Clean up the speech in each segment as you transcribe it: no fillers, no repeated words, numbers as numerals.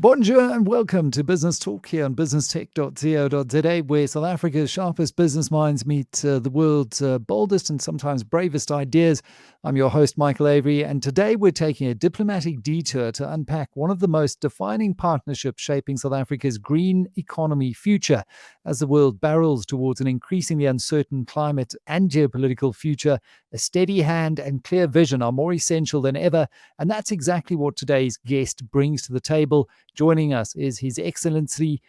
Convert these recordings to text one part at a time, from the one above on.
Bonjour and welcome to Business Talk here on businesstech.co.za, where South Africa's sharpest business minds meet the world's boldest and sometimes bravest ideas. I'm your host, Michael Avery, and today we're taking a diplomatic detour to unpack one of the most defining partnerships shaping South Africa's green economy future. As the world barrels towards an increasingly uncertain climate and geopolitical future, a steady hand and clear vision are more essential than ever, and that's exactly what today's guest brings to the table. Joining us is His Excellency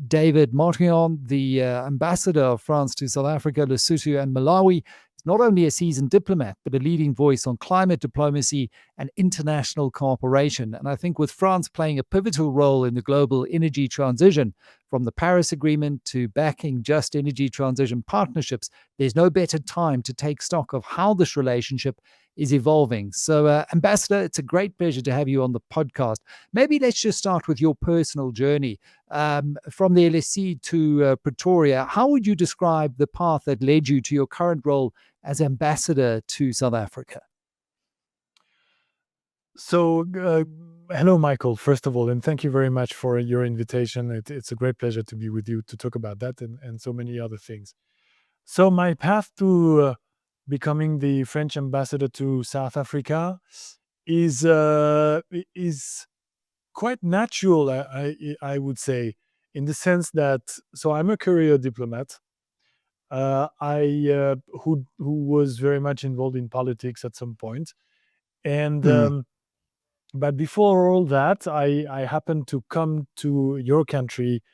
David Martinon, the ambassador of France to South Africa, Lesotho, and Malawi. He's not only a seasoned diplomat, but a leading voice on climate diplomacy and international cooperation. And I think with France playing a pivotal role in the global energy transition, from the Paris Agreement to backing just energy transition partnerships, there's no better time to take stock of how this relationship is evolving. So, Ambassador, it's a great pleasure to have you on the podcast. Maybe let's just start with your personal journey. From the LSE to Pretoria, how would you describe the path that led you to your current role as ambassador to South Africa? So, hello, Michael, first of all, and thank you very much for your invitation. It's a great pleasure to be with you to talk about that and so many other things. So, my path to becoming the French ambassador to South Africa is quite natural, I would say, in the sense that, so I'm a career diplomat. Who was very much involved in politics at some point, and but before all that, I happened to come to your country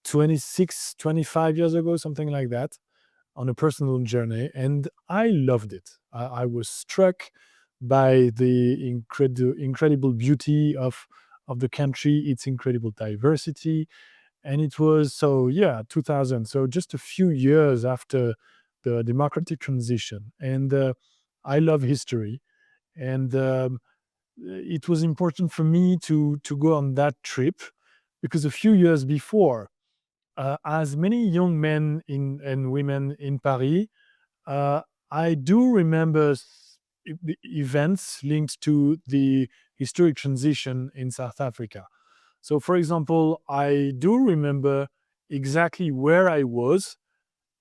25 years ago, something like that, on a personal journey, and I loved it. I was struck by the incredible beauty of the country, its incredible diversity, and it was 2000, so just a few years after the democratic transition, and I love history, and it was important for me to go on that trip because a few years before, as many young men and women in Paris, I do remember the events linked to the historic transition in South Africa. So, for example, I do remember exactly where I was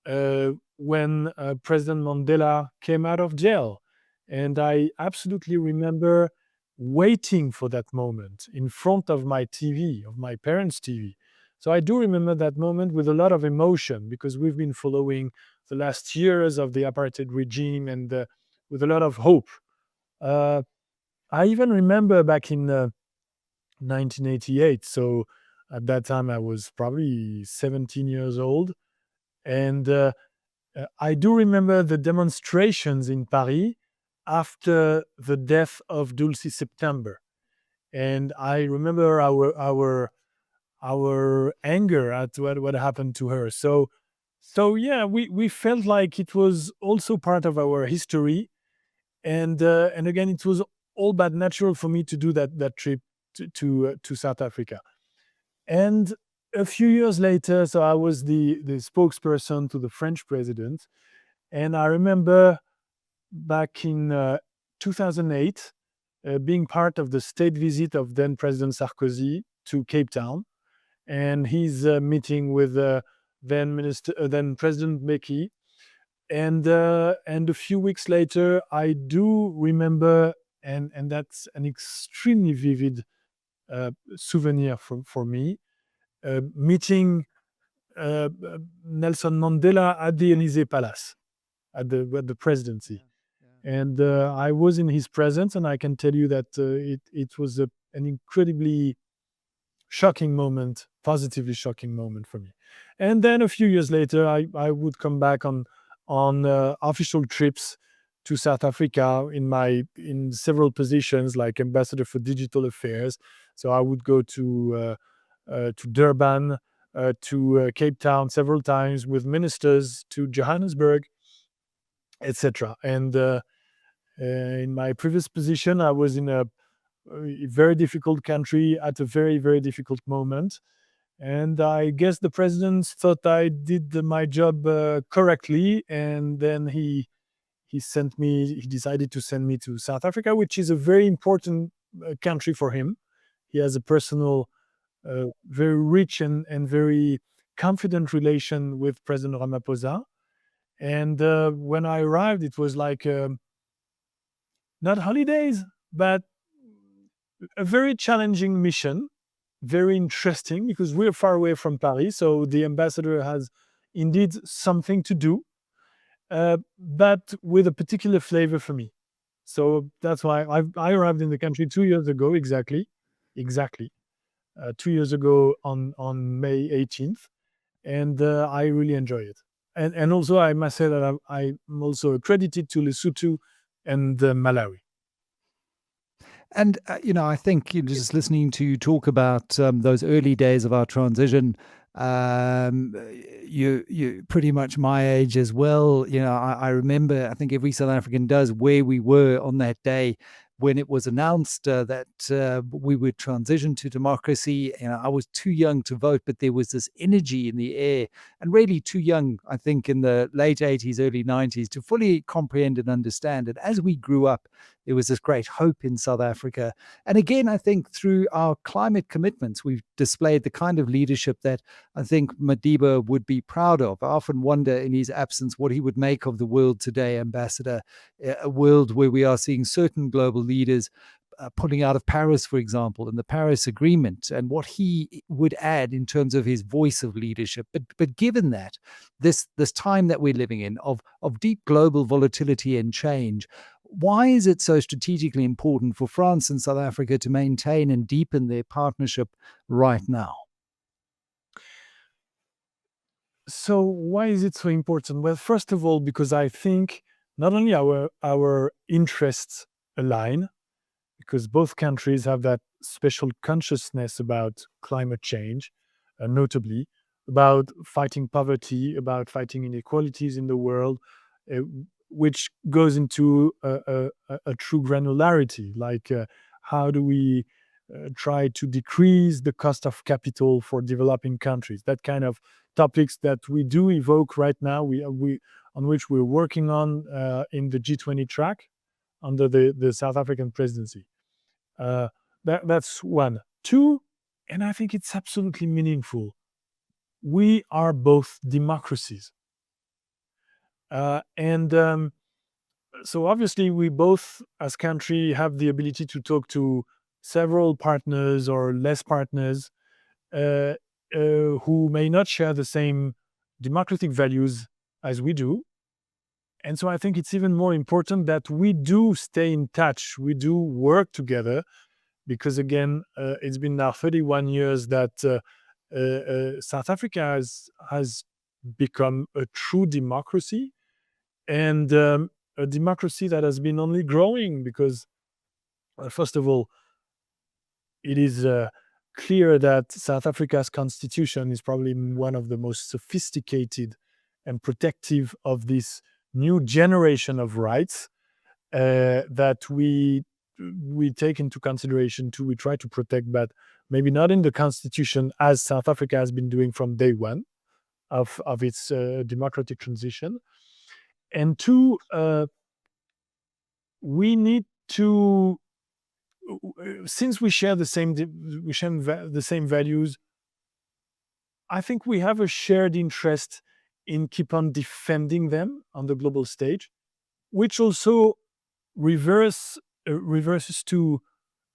when President Mandela came out of jail. And I absolutely remember waiting for that moment in front of my TV, of my parents' TV. So I do remember that moment with a lot of emotion because we've been following the last years of the apartheid regime and with a lot of hope. I even remember back in 1988. So at that time, I was probably 17 years old. And I do remember the demonstrations in Paris after the death of Dulcie September. And I remember our anger at what happened to her. So yeah, we felt like it was also part of our history. And again, it was all but natural for me to do that trip to South Africa. And a few years later, so I was the spokesperson to the French president. And I remember back in 2008, being part of the state visit of then President Sarkozy to Cape Town. And he's meeting with then President Mbeki. And a few weeks later, I do remember, and that's an extremely vivid souvenir for me, meeting Nelson Mandela at the Élysée Palace, at the presidency. And I was in his presence, and I can tell you that it was an incredibly shocking moment, positively shocking moment for me. And then a few years later, I would come back on official trips to South Africa in several positions, like ambassador for digital affairs. So I would go to Durban, to Cape Town several times with ministers, to Johannesburg, etc. And in my previous position, I was in a very difficult country at a very, very difficult moment. And I guess the president thought I did my job correctly, and then he decided to send me to South Africa, which is a very important country for him. He has a personal, very rich and very confident relation with President Ramaphosa. And when I arrived, it was like not holidays, but a very challenging mission, very interesting because we're far away from Paris. So the ambassador has indeed something to do, but with a particular flavor for me. So that's why I arrived in the country 2 years ago, exactly 2 years ago on May 18th, and I really enjoy it. And also I must say that I'm also accredited to Lesotho and Malawi. And, I think, just listening to you talk about those early days of our transition, you pretty much my age as well. I remember, I think every South African does, where we were on that day when it was announced that we would transition to democracy. I was too young to vote, but there was this energy in the air, and really too young, I think, in the late 80s, early 90s to fully comprehend and understand it. As we grew up, there was this great hope in South Africa. And again, I think through our climate commitments, we've displayed the kind of leadership that I think Madiba would be proud of. I often wonder in his absence what he would make of the world today, Ambassador, a world where we are seeing certain global leaders pulling out of Paris, for example, and the Paris Agreement, and what he would add in terms of his voice of leadership. But given that this time that we're living in of deep global volatility and change, why is it so strategically important for France and South Africa to maintain and deepen their partnership right now? So why is it so important? Well, first of all, because I think not only our interests align, because both countries have that special consciousness about climate change, notably about fighting poverty, about fighting inequalities in the world, uh, which goes into a true granularity, like how do we try to decrease the cost of capital for developing countries, that kind of topics that we do evoke right now, we on which we're working on in the G20 track under the South African presidency. uh, that's one. Two, and I think it's absolutely meaningful. We are both democracies, and so obviously we both, as country, have the ability to talk to several partners or less partners uh, who may not share the same democratic values as we do. And so I think it's even more important that we do stay in touch, we do work together, because again, it's been now 31 years that South Africa has become a true democracy, and a democracy that has been only growing because, first of all, it is clear that South Africa's constitution is probably one of the most sophisticated and protective of this new generation of rights that we take into consideration too. We try to protect, but maybe not in the constitution as South Africa has been doing from day one of its democratic transition. And two, we need to, since we share the same values, I think we have a shared interest in keep on defending them on the global stage, which also reverses to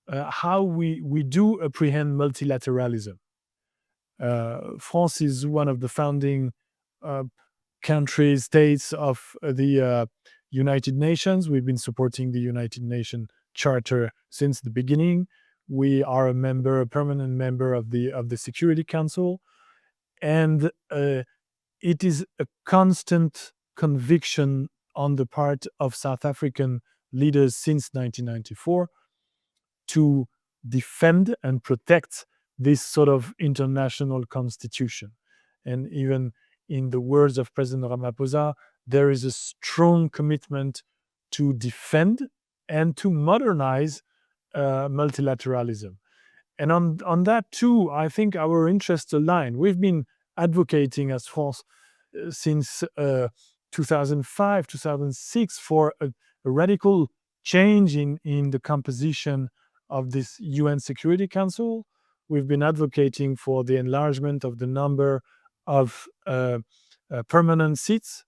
how we do apprehend multilateralism. France is one of the founding uh, countries, states of the United Nations. We've been supporting the United Nations Charter since the beginning. We are a permanent member of the Security Council, and it is a constant conviction on the part of South African leaders since 1994 to defend and protect this sort of international constitution. And even in the words of President Ramaphosa, there is a strong commitment to defend and to modernize multilateralism. And on that too, I think our interests align. We've been advocating as France since 2005, 2006 for a radical change in the composition of this UN Security Council. We've been advocating for the enlargement of the number of permanent seats,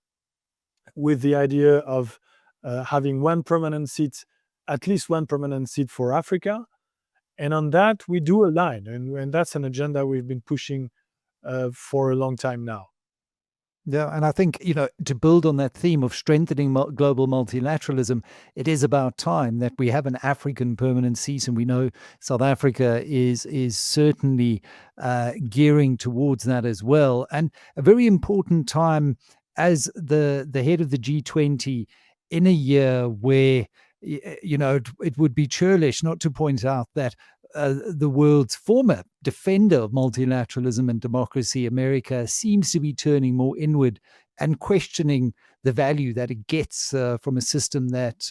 with the idea of having one permanent seat, at least one permanent seat for Africa. And on that, we do align. And that's an agenda we've been pushing for a long time now. Yeah, and I think, to build on that theme of strengthening global multilateralism, it is about time that we have an African permanent seat, and we know South Africa is certainly gearing towards that as well. And a very important time as the head of the G20 in a year where it would be churlish not to point out that the world's former defender of multilateralism and democracy, America, seems to be turning more inward and questioning the value that it gets from a system that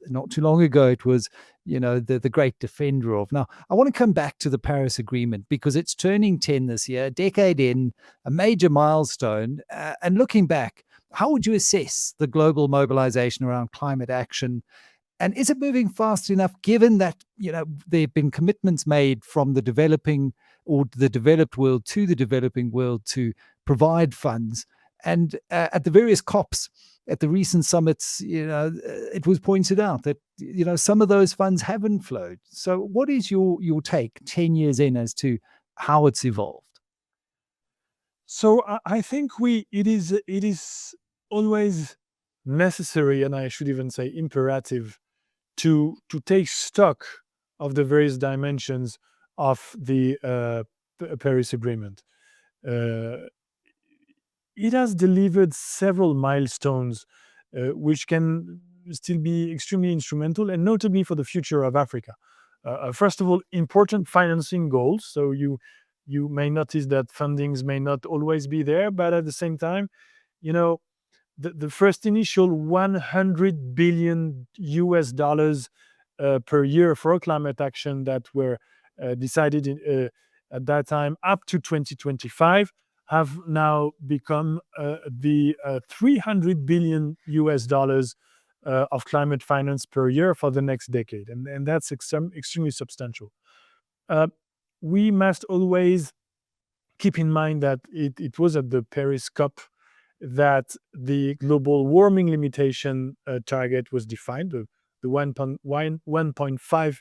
not too long ago it was, the great defender of. Now, I want to come back to the Paris Agreement because it's turning 10 this year, a decade in, a major milestone. And looking back, how would you assess the global mobilization around climate action? And is it moving fast enough given that, there have been commitments made from the developing or the developed world to the developing world to provide funds? And at the various COPs, at the recent summits, it was pointed out that, some of those funds haven't flowed. So what is your take 10 years in as to how it's evolved? So I think it is always necessary, and I should even say imperative, to take stock of the various dimensions of the Paris Agreement. Uh, it has delivered several milestones which can still be extremely instrumental, and notably for the future of Africa. First of all, important financing goals. So you may notice that fundings may not always be there, but at the same time, you know, the first initial 100 billion US dollars per year for climate action that were decided at that time up to 2025 have now become the 300 billion US dollars of climate finance per year for the next decade. And that's extremely substantial. Uh, we must always keep in mind that it was at the Paris COP that the global warming limitation target was defined, the 1.5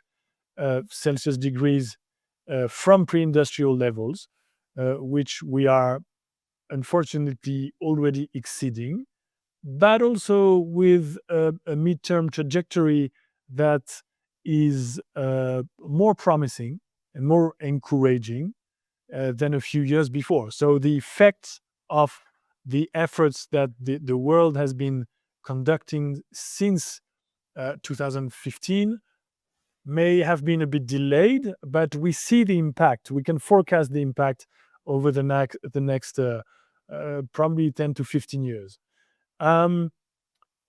Celsius degrees from pre-industrial levels, which we are unfortunately already exceeding, but also with a midterm trajectory that is more promising and more encouraging than a few years before. So the effects of the efforts that the world has been conducting since 2015 may have been a bit delayed, but we see the impact. We can forecast the impact over the next probably 10 to 15 years. Um,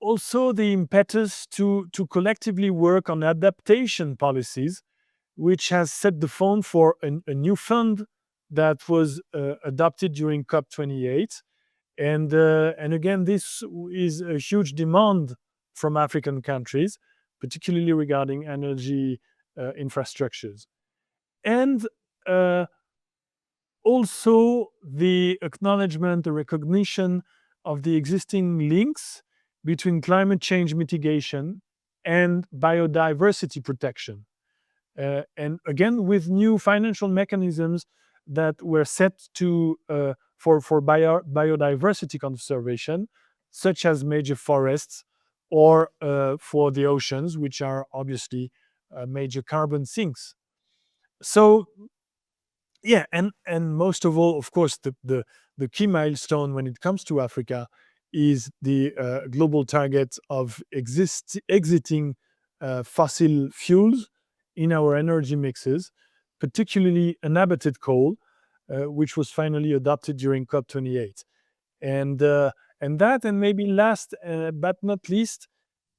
Also, the impetus to collectively work on adaptation policies, which has set the phone for a new fund that was adopted during COP28. And again, this is a huge demand from African countries, particularly regarding energy infrastructures. And also the acknowledgement, the recognition of the existing links between climate change mitigation and biodiversity protection. And again, with new financial mechanisms that were set to for biodiversity conservation, such as major forests or for the oceans, which are obviously major carbon sinks. So yeah, and most of all, of course, the key milestone when it comes to Africa is the global target of exiting fossil fuels in our energy mixes, particularly unabated coal, which was finally adopted during COP28. And that, and maybe last but not least,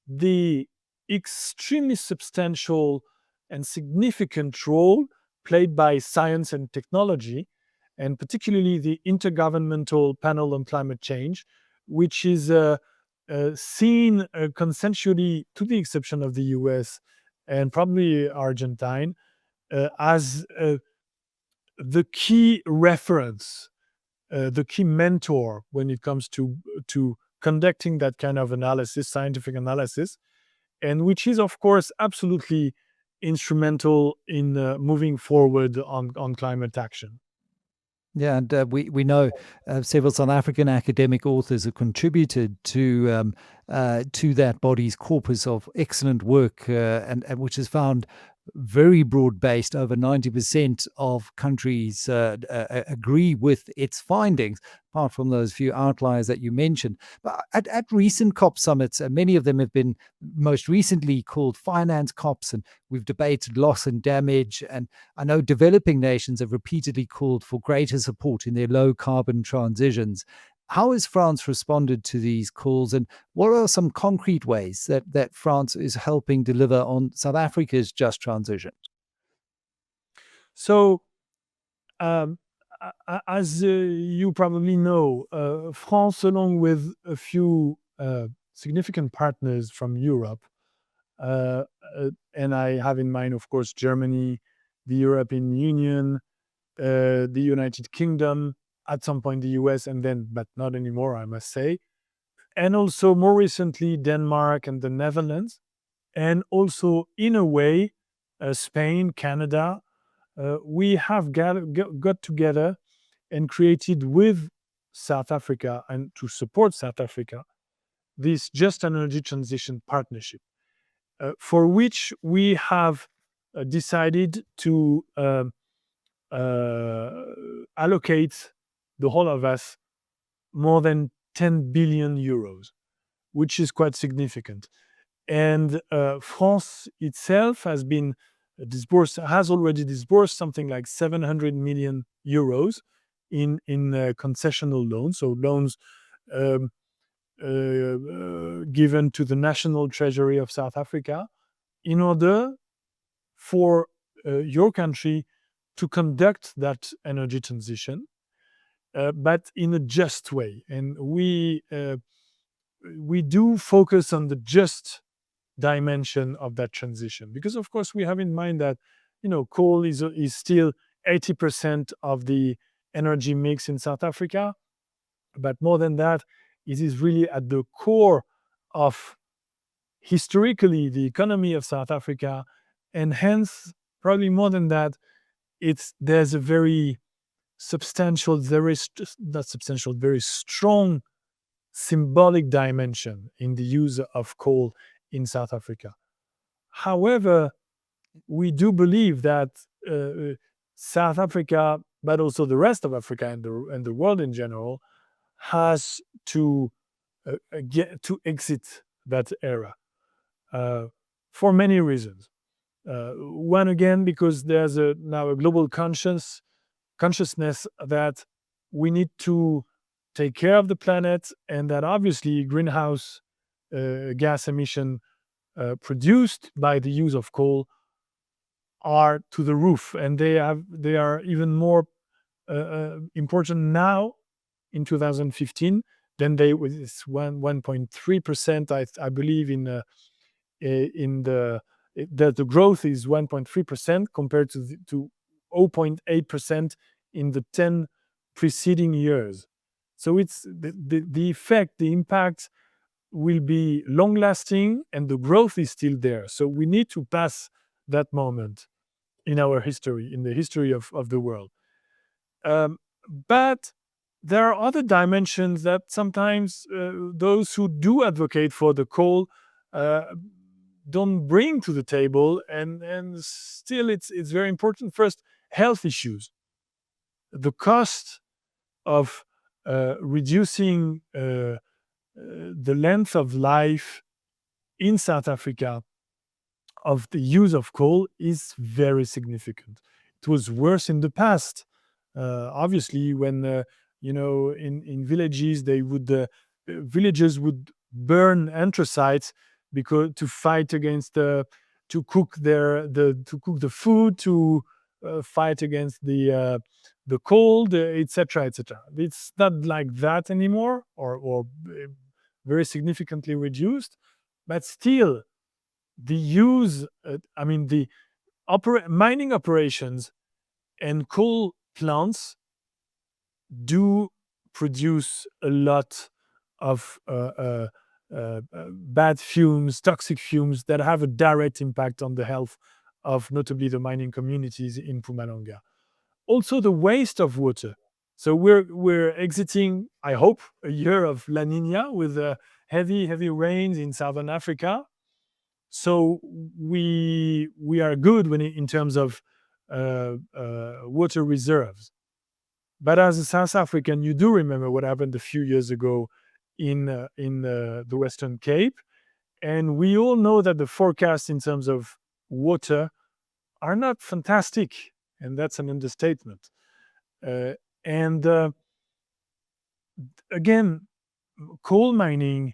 the extremely substantial and significant role played by science and technology, and particularly the Intergovernmental Panel on Climate Change, which is seen consensually, to the exception of the US and probably Argentine, as the key reference, the key mentor when it comes to conducting that kind of analysis, scientific analysis, and which is, of course, absolutely instrumental in moving forward on climate action. Yeah, and we know several South African academic authors have contributed to that body's corpus of excellent work, and which has found very broad based. Over 90% of countries agree with its findings, apart from those few outliers that you mentioned. But at recent COP summits, many of them have been most recently called finance COPs, and we've debated loss and damage. And I know developing nations have repeatedly called for greater support in their low carbon transitions. How has France responded to these calls, and what are some concrete ways that France is helping deliver on South Africa's just transition? So, um, as you probably know, France, along with a few significant partners from Europe, uh, and I have in mind, of course, Germany, the European Union, the United Kingdom, at some point the US, and then, but not anymore, I must say, and also more recently Denmark and the Netherlands, and also in a way Spain, Canada. We have got together and created with South Africa, and to support South Africa, this Just Energy Transition Partnership, for which we have decided to uh, allocate, the whole of us, more than 10 billion euros, which is quite significant. And France itself has already disbursed something like 700 million euros in concessional loans, so loans um, given to the National Treasury of South Africa, in order for your country to conduct that energy transition, but in a just way. And we do focus on the just dimension of that transition, because of course we have in mind that coal is still 80% of the energy mix in South Africa, but more than that, it is really at the core of, historically, the economy of South Africa, and hence, probably more than that, there's a very substantial, not substantial, very strong symbolic dimension in the use of coal in South Africa. However, we do believe that South Africa, but also the rest of Africa and the world in general, has to get to exit that era for many reasons. One, again, because there's now a global consciousness that we need to take care of the planet, and that obviously greenhouse gas emission produced by the use of coal are to the roof, and they are even more important now in 2015 than they was 1.3%. I believe in the growth is 1.3% compared to 0.8% in the 10 preceding years. So it's the effect, the impact will be long lasting, and the growth is still there. So we need to pass that moment in our history, in the history of the world. But there are other dimensions that sometimes those who do advocate for the coal don't bring to the table, and still it's very important. First, health issues. The cost of reducing the length of life in South Africa of the use of coal is very significant. It was worse in the past. Obviously, when in villages, villagers would burn anthracites because to fight against to cook the food, to fight against the cold, etc., etc. It's not like that anymore, or very significantly reduced, but still the use, I mean, the mining operations and coal plants do produce a lot of bad fumes, toxic fumes that have a direct impact on the health of notably the mining communities in Pumalanga. Also, the waste of water. So we're exiting, I hope, a year of La Nina with heavy rains in southern Africa. So we are good in terms of water reserves. But as a South African, you do remember what happened a few years ago in the Western Cape, and we all know that the forecasts in terms of water are not fantastic, and that's an understatement. And again, coal mining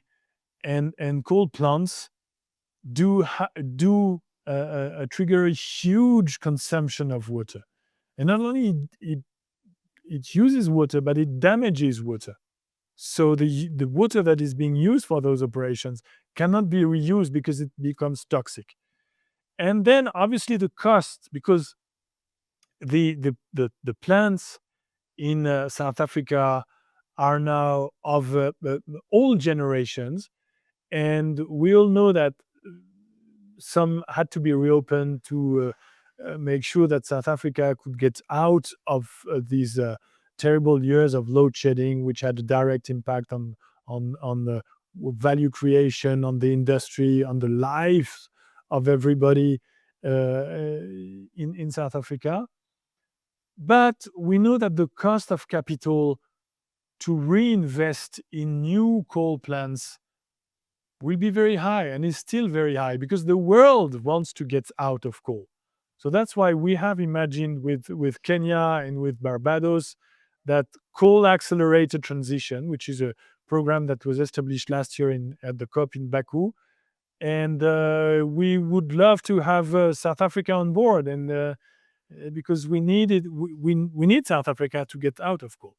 and coal plants do trigger a huge consumption of water, and not only it uses water, but it damages water. So the water that is being used for those operations cannot be reused because it becomes toxic. And then obviously the cost, because the plants in South Africa are now of old generations, and we all know that some had to be reopened to make sure that South Africa could get out of these terrible years of load shedding, which had a direct impact on the value creation, on the industry, on the life of everybody in South Africa. But we know that the cost of capital to reinvest in new coal plants will be very high, and is still very high, because the world wants to get out of coal. So that's why we have imagined with Kenya and with Barbados that coal accelerated transition, which is a program that was established last year at the COP in Baku. And we would love to have South Africa on board, and because we need it, we need South Africa to get out of coal.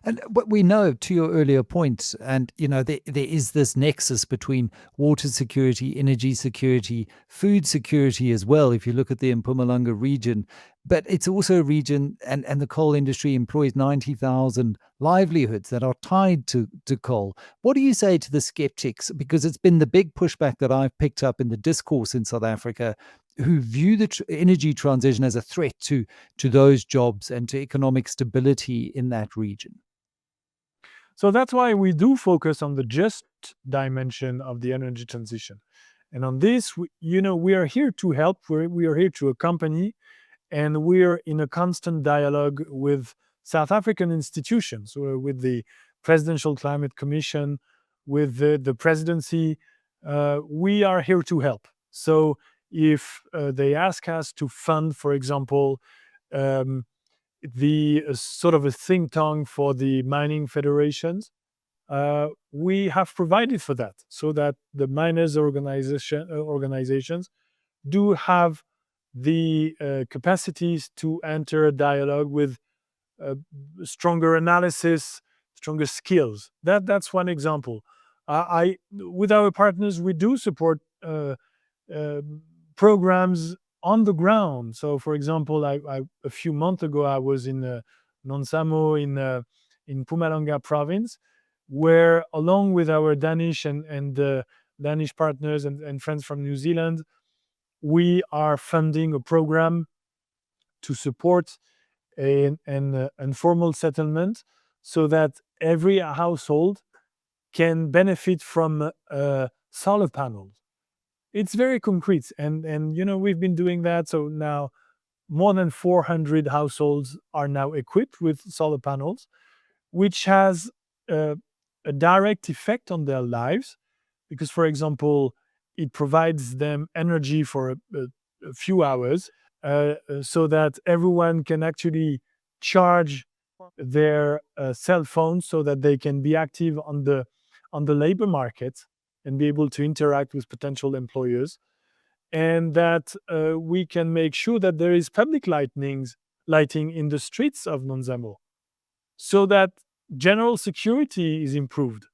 And what we know, to your earlier point, and there is this nexus between water security, energy security, food security as well. If you look at the Mpumalanga region, but it's also a region, and the coal industry employs 90,000 livelihoods that are tied to coal. What do you say to the skeptics? Because it's been the big pushback that I've picked up in the discourse in South Africa, who view the energy transition as a threat to those jobs and to economic stability in that region. So that's why we do focus on the just dimension of the energy transition. And on this, we are here to help, we are here to accompany, and we're in a constant dialogue with South African institutions, with the Presidential Climate Commission, with the presidency. We are here to help. So if they ask us to fund, for example, the sort of a think tank for the mining federations, we have provided for that, so that the miners organizations do have the capacities to enter a dialogue with uh, stronger analysis, stronger skills. That's one example. With our partners, we do support uh, programs on the ground. So, for example, a few months ago, I was in Nonsamo in Pumalanga province, where, along with our Danish and Danish partners and friends from New Zealand, we are funding a program to support an informal settlement, so that every household can benefit from solar panels. It's very concrete, and we've been doing that. So now more than 400 households are now equipped with solar panels, which has a direct effect on their lives, because, for example, it provides them energy for a few hours, so that everyone can actually charge their cell phones, so that they can be active on the labor market and be able to interact with potential employers. and that we can make sure that there is public lighting in the streets of Monzamo, so that general security is improved.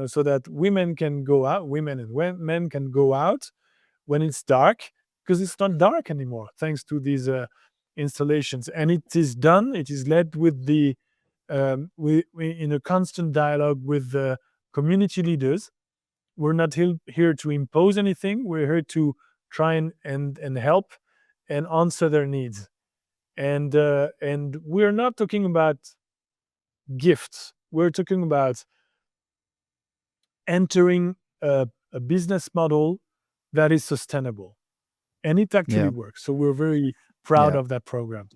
So that women can go out, women and men can go out when it's dark, because it's not dark anymore thanks to these installations. And it is done. It is led with the we in a constant dialogue with the community leaders. We're not here to impose anything. We're here to try and help and answer their needs. And we're not talking about gifts. We're talking about entering a business model that is sustainable, and it actually Yeah. works. So we're very proud Yeah. of that program.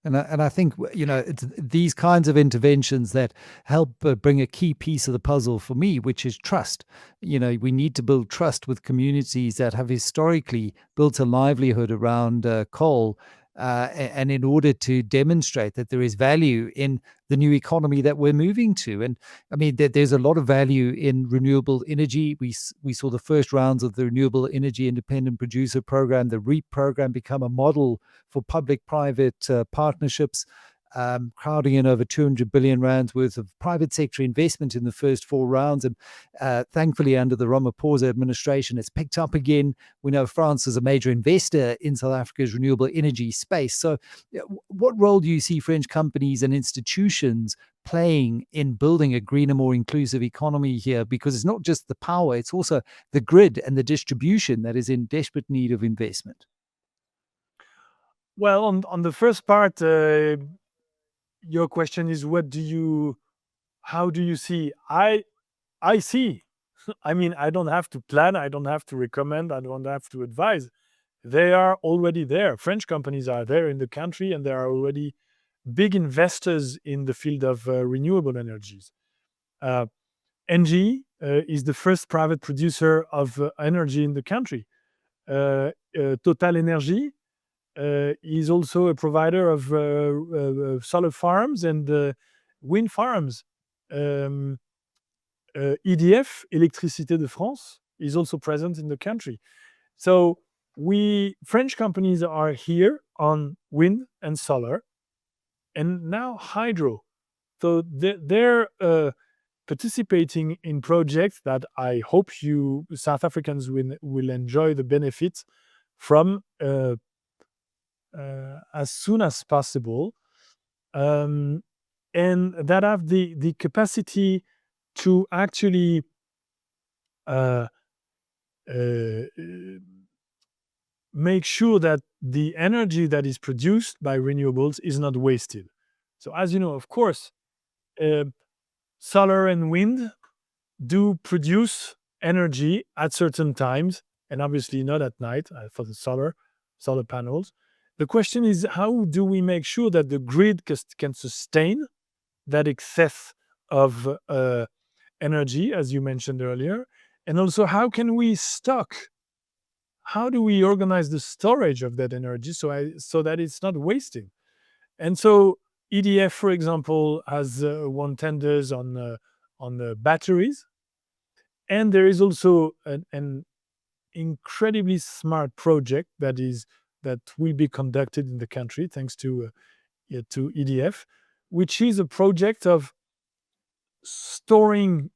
And I think it's these kinds of interventions that help bring a key piece of the puzzle for me, which is trust. We need to build trust with communities that have historically built a livelihood around coal, and in order to demonstrate that there is value in the new economy that we're moving to. And I mean, there's a lot of value in renewable energy. We saw the first rounds of the Renewable Energy Independent Producer Program, the REAP program, become a model for public-private partnerships, crowding in over 200 billion rands worth of private sector investment in the first 4 rounds. And thankfully, under the Ramaphosa administration, it's picked up again. We know France is a major investor in South Africa's renewable energy space. So what role do you see French companies and institutions playing in building a greener, more inclusive economy here? Because it's not just the power, it's also the grid and the distribution that is in desperate need of investment. Well, on the first part, your question is, how do you see? I see. I mean, I don't have to plan, I don't have to recommend, I don't have to advise. They are already there. French companies are there in the country, and there are already big investors in the field of renewable energies. Uh, Engie is the first private producer of energy in the country. Total Energy is also a provider of solar farms and wind farms. Um, EDF, Électricité de France, is also present in the country. So French companies are here on wind and solar, and now hydro. So they're participating in projects that I hope you South Africans will enjoy the benefits from as soon as possible, and that have the capacity to actually uh, uh, make sure that the energy that is produced by renewables is not wasted. So, as you know, of course, uh, solar and wind do produce energy at certain times, and obviously not at night for the solar panels. The question is, how do we make sure that the grid can sustain that excess of energy, as you mentioned earlier? And also, how can we stock? How do we organize the storage of that energy so that it's not wasting? And so EDF, for example, has won tenders on the batteries, and there is also an incredibly smart project that will be conducted in the country thanks to EDF, which is a project of storing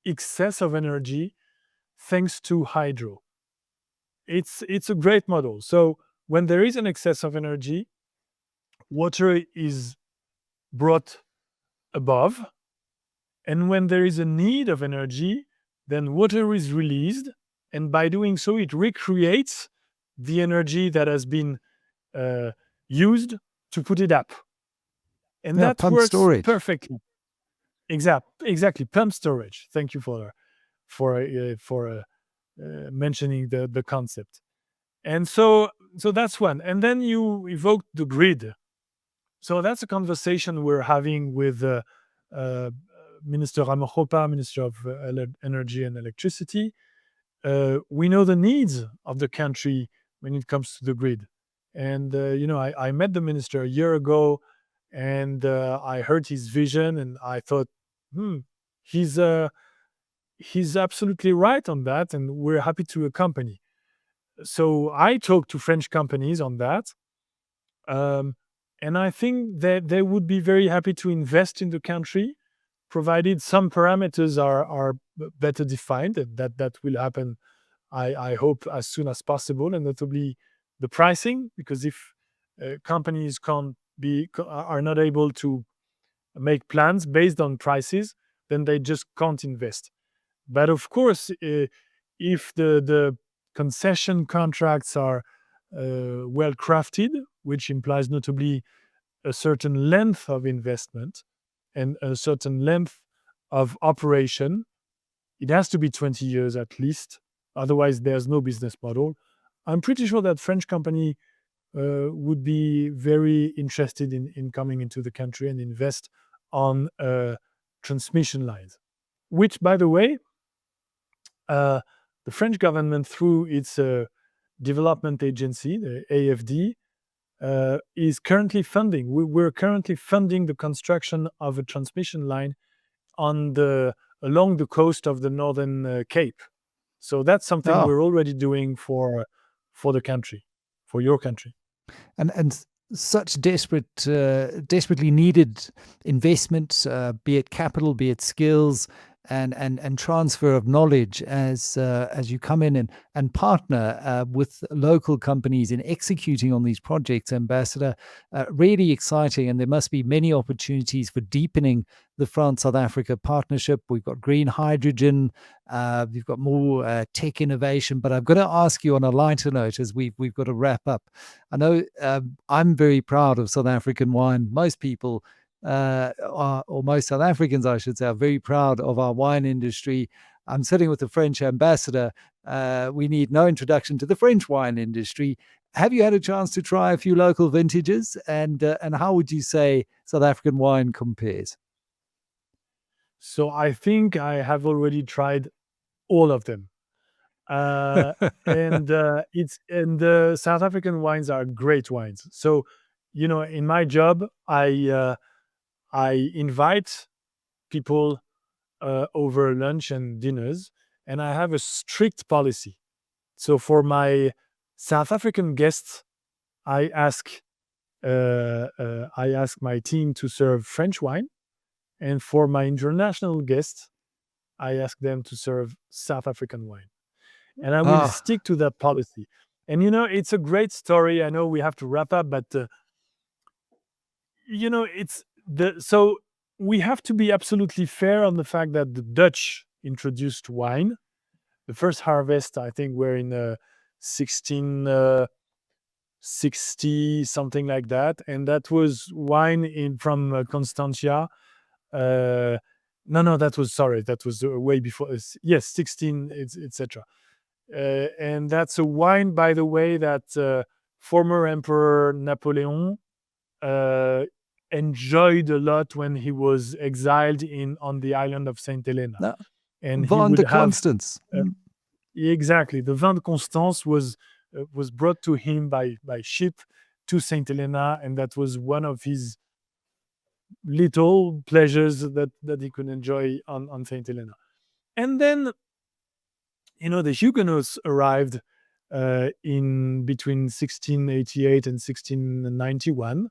excess of energy thanks to hydro. It's a great model. So when there is an excess of energy, water is brought above, and when there is a need of energy, then water is released, and by doing so, it recreates the energy that has been used to put it up, and Yeah, that pump works storage. perfectly. Exactly, pump storage. Thank you for mentioning the concept. And so that's one. And then you evoked the grid. So that's a conversation we're having with uh, Minister Ramokgopa, Minister of Energy and Electricity. We know the needs of the country when it comes to the grid. And, I met the minister a year ago, and I heard his vision, and I thought, he's, uh, he's absolutely right on that, and we're happy to accompany. So I talked to French companies on that, um, and I think that they would be very happy to invest in the country, provided some parameters are better defined. And that will happen, I hope, as soon as possible, and notably the pricing, because if companies are not able to make plans based on prices, then they just can't invest. But of course, if the concession contracts are well crafted, which implies notably a certain length of investment and a certain length of operation, it has to be 20 years at least. Otherwise, there's no business model. I'm pretty sure that French company would be very interested in coming into the country and invest on transmission lines, which, by the way, uh, the French government, through its development agency, the AFD, is currently funding. We're currently funding the construction of a transmission line along the coast of the Northern Cape. So that's something Oh, we're already doing for the country, for your country. and such desperately needed investment, be it capital, be it skills, and transfer of knowledge as you come in and partner with local companies in executing on these projects, Ambassador. Really exciting, and there must be many opportunities for deepening the France-South Africa partnership. We've got green hydrogen, we've got more tech innovation, but I've got to ask you on a lighter note as we've got to wrap up. I know I'm very proud of South African wine. Most people, or most South Africans, I should say, are very proud of our wine industry. I'm sitting with the French ambassador. We need no introduction to the French wine industry. Have you had a chance to try a few local vintages, and how would you say South African wine compares? So I think I have already tried all of them. Uh, and the South African wines are great wines. So, in my job, I invite people over lunch and dinners, and I have a strict policy. So for my South African guests, I ask I ask my team to serve French wine, and for my international guests, I ask them to serve South African wine, and I will Ah, stick to that policy. And it's a great story. I know we have to wrap up, but it's the so we have to be absolutely fair on the fact that the Dutch introduced wine. The first harvest, I think, were in 1660, something like that, and that was wine in from Constantia. Uh, no, that was, sorry, that was way before. Yes, 16, etc. And that's a wine, by the way, that former Emperor Napoleon uh, enjoyed a lot when he was exiled on the island of Saint Helena, no, and he Vin would de have Constance. exactly, the vin de Constance was brought to him by ship to Saint Helena, and that was one of his little pleasures that he could enjoy on Saint Helena. And then the Huguenots arrived in between 1688 and 1691.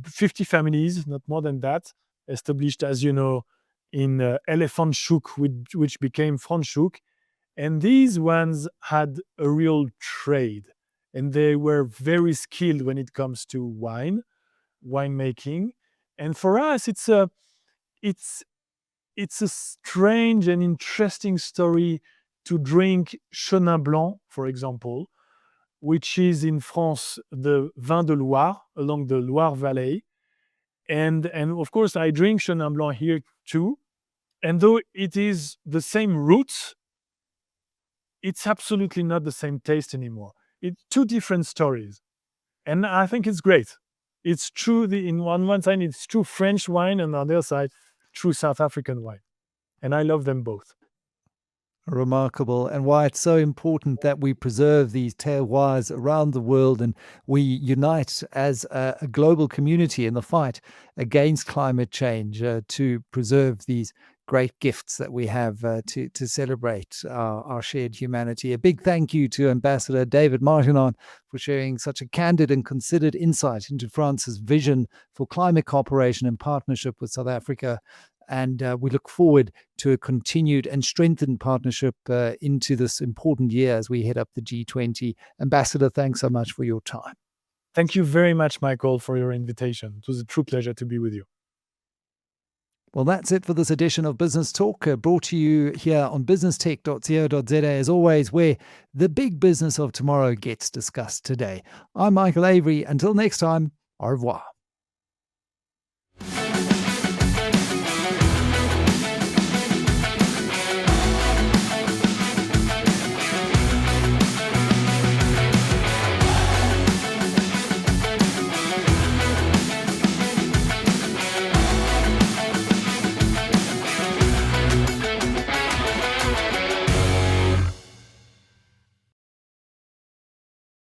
50 families, not more than that, established, as you know, in Elephant Chouk, which became Franschhoek. And these ones had a real trade, and they were very skilled when it comes to winemaking. And for us, it's it's a strange and interesting story to drink Chenin Blanc, for example, which is in France the vin de Loire along the Loire Valley. And of course, I drink Chenin Blanc here too. And though it is the same roots, it's absolutely not the same taste anymore. It's two different stories. And I think it's great. It's true, on one side, it's true French wine, and on the other side, true South African wine. And I love them both. Remarkable, and why it's so important that we preserve these terroirs around the world and we unite as a global community in the fight against climate change to preserve these great gifts that we have to celebrate our shared humanity. A big thank you to Ambassador David Martinon for sharing such a candid and considered insight into France's vision for climate cooperation and partnership with South Africa. And we look forward to a continued and strengthened partnership into this important year as we head up the G20. Ambassador, thanks so much for your time. Thank you very much, Michael, for your invitation. It was a true pleasure to be with you. Well, that's it for this edition of Business Talk, brought to you here on businesstech.co.za, as always, where the big business of tomorrow gets discussed today. I'm Michael Avery. Until next time, au revoir.